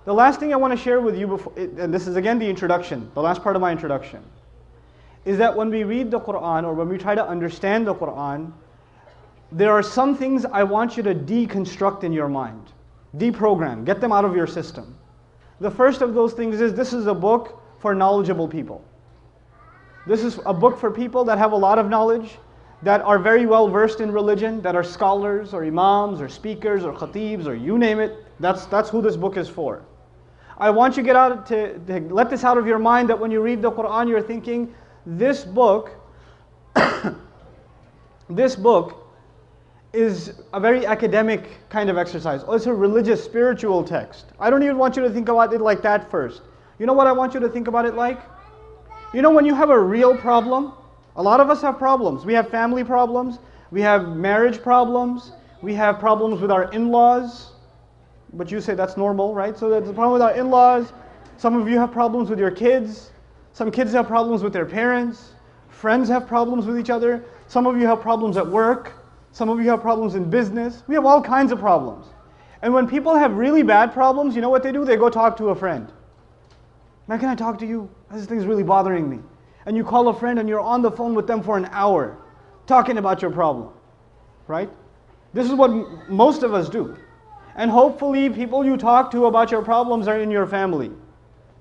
The last thing I want to share with you before, and this is again the introduction, the last part of my introduction, is that when we read the Quran or when we try to understand the Quran, there are some things I want you to deconstruct in your mind, deprogram, get them out of your system. The first of those things is this is a book for knowledgeable people. This is a book for people that have a lot of knowledge, that are very well versed in religion, that are scholars or imams or speakers or khatibs or you name it. That's who this book is for. I want you to let this out of your mind, that when you read the Quran you're thinking, this book is a very academic kind of exercise. Oh, it's a religious, spiritual text. I don't even want you to think about it like that first. You know what I want you to think about it like? You know, when you have a real problem, a lot of us have problems. We have family problems, we have marriage problems, we have problems with our in-laws, but you say that's normal, right? So there's a problem with our in-laws. Some of you have problems with your kids. Some kids have problems with their parents. Friends have problems with each other. Some of you have problems at work. Some of you have problems in business. We have all kinds of problems. And when people have really bad problems, you know what they do? They go talk to a friend. Man, can I talk to you? This thing is really bothering me. And you call a friend and you're on the phone with them for an hour talking about your problem, right? This is what most of us do. And hopefully people you talk to about your problems are in your family.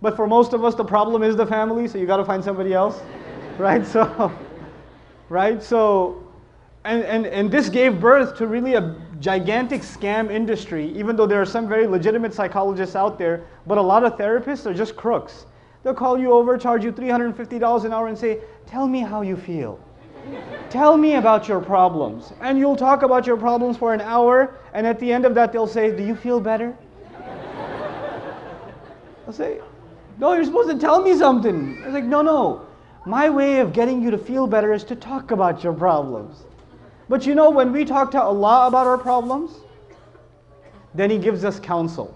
But for most of us the problem is the family, so you got to find somebody else, right? And this gave birth to really a gigantic scam industry, even though there are some very legitimate psychologists out there, but a lot of therapists are just crooks. They'll call you over, charge you $350 an hour and say, tell me how you feel. Tell me about your problems. And you'll talk about your problems for an hour, and at the end of that they'll say, do you feel better? I'll say, no, you're supposed to tell me something. I was like, no. My way of getting you to feel better is to talk about your problems. But you know, when we talk to Allah about our problems, then He gives us counsel.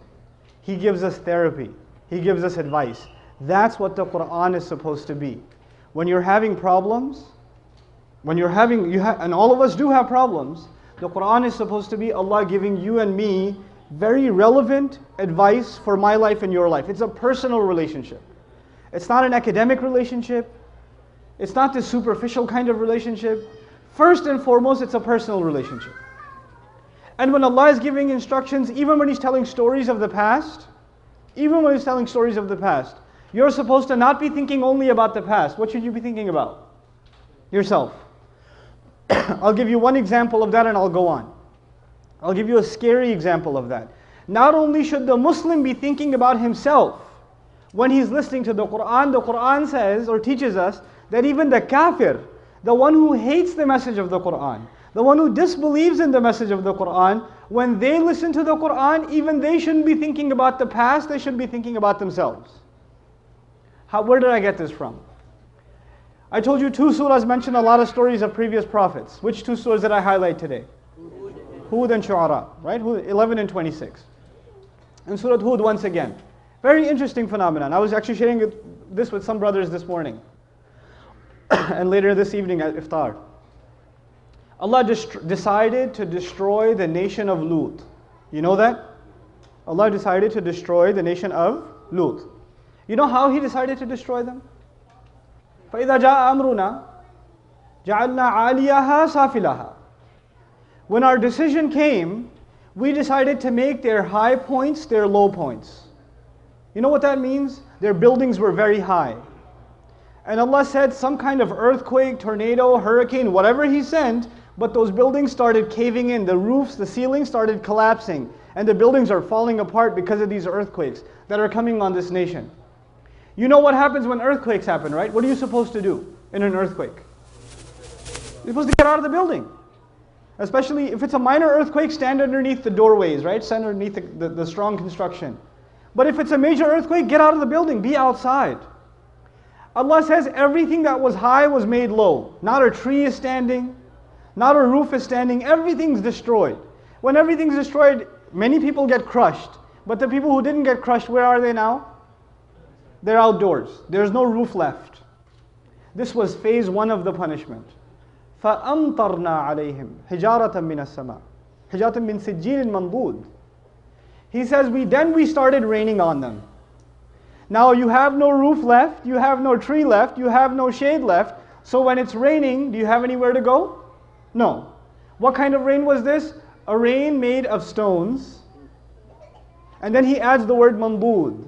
He gives us therapy. He gives us advice. That's what the Quran is supposed to be. When you're having problems, and all of us do have problems, the Quran is supposed to be Allah giving you and me very relevant advice for my life and your life. It's a personal relationship. It's not an academic relationship. It's not this superficial kind of relationship. First and foremost, it's a personal relationship. And when Allah is giving instructions, even when He's telling stories of the past, you're supposed to not be thinking only about the past. What should you be thinking about? Yourself. I'll give you one example of that and I'll go on. I'll give you a scary example of that. Not only should the Muslim be thinking about himself when he's listening to the Quran says or teaches us that even the kafir, the one who hates the message of the Quran, the one who disbelieves in the message of the Quran, when they listen to the Quran, even they shouldn't be thinking about the past, they should be thinking about themselves. Where did I get this from? I told you 2 surahs mention a lot of stories of previous prophets. Which 2 surahs did I highlight today? Hud and Shu'ara, right? 11 and 26. And Surah Hud once again. Very interesting phenomenon. I was actually sharing this with some brothers this morning. And later this evening at Iftar. Allah decided to destroy the nation of Lut. You know that? Allah decided to destroy the nation of Lut. You know how He decided to destroy them? فَإِذَا جَاءَ أَمْرُنَا جَعَلْنَا عَالِيَهَا سَافِلَهَا. When our decision came, we decided to make their high points their low points. You know what that means? Their buildings were very high. And Allah said some kind of earthquake, tornado, hurricane, whatever He sent, but those buildings started caving in. The roofs, the ceilings started collapsing. And the buildings are falling apart because of these earthquakes that are coming on this nation. You know what happens when earthquakes happen, right? What are you supposed to do in an earthquake? You're supposed to get out of the building. Especially if it's a minor earthquake, stand underneath the doorways, right? Stand underneath the strong construction. But if it's a major earthquake, get out of the building, be outside. Allah says everything that was high was made low. Not a tree is standing, not a roof is standing, everything's destroyed. When everything's destroyed, many people get crushed. But the people who didn't get crushed, where are they now? They're outdoors. There's no roof left. This was phase 1 of the punishment. فَأَمْطَرْنَا عَلَيْهِمْ حِجَارَةً مِّنَ السَّمَاءِ حِجَارَةً مِّن سِجِّيلٍ مَنْضُودٍ. He says, then we started raining on them. Now you have no roof left, you have no tree left, you have no shade left. So when it's raining, do you have anywhere to go? No. What kind of rain was this? A rain made of stones. And then he adds the word mambud,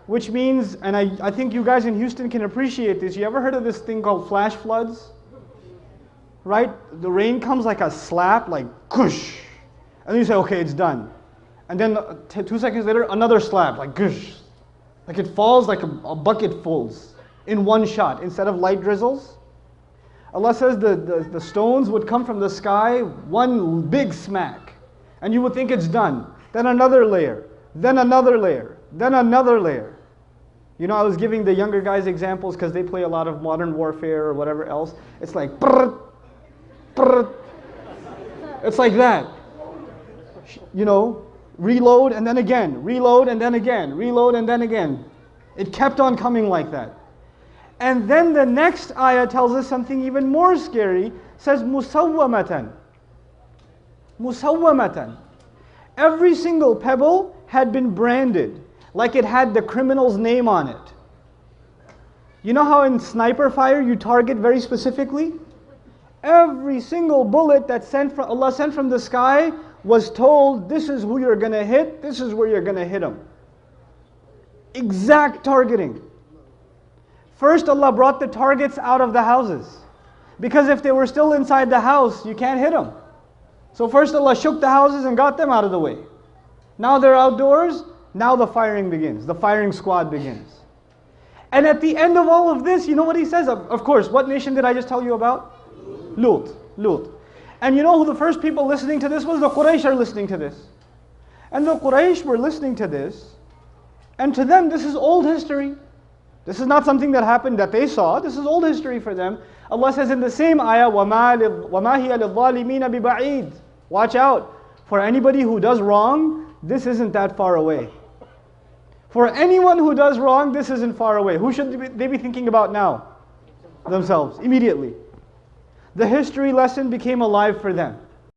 which means, and I think you guys in Houston can appreciate this. You ever heard of this thing called flash floods? Right? The rain comes like a slap, like kush. And then you say, okay, it's done. And then 2 seconds later, another slap, like kush. Like it falls like a bucket fulls in one shot instead of light drizzles. Allah says the stones would come from the sky, one big smack. And you would think it's done. Then another layer, then another layer, then another layer. You know, I was giving the younger guys examples because they play a lot of Modern Warfare or whatever else. It's like, brrr, brrr. It's like that. You know, reload and then again, reload and then again, reload and then again. It kept on coming like that. And then the next ayah tells us something even more scary. It says, musawwamatan. Musawwamatan. Every single pebble had been branded, like it had the criminal's name on it. You know how in sniper fire you target very specifically? Every single bullet that Allah sent from the sky was told, this is who you're going to hit, this is where you're going to hit him. Exact targeting. First Allah brought the targets out of the houses. Because if they were still inside the house, you can't hit them. So first Allah shook the houses and got them out of the way. Now they're outdoors, now the firing begins. The firing squad begins. And at the end of all of this, you know what he says? Of course, what nation did I just tell you about? Lut. And you know who the first people listening to this was? The Quraysh are listening to this. And the Quraysh were listening to this. And to them, this is old history. This is not something that happened that they saw. This is old history for them. Allah says in the same ayah, وَمَا هِيَ لِلظَّالِمِينَ بِبَعِيدٍ. Watch out. For anybody who does wrong, this isn't that far away. For anyone who does wrong, this isn't far away. Who should they be thinking about now? Themselves, immediately. The history lesson became alive for them.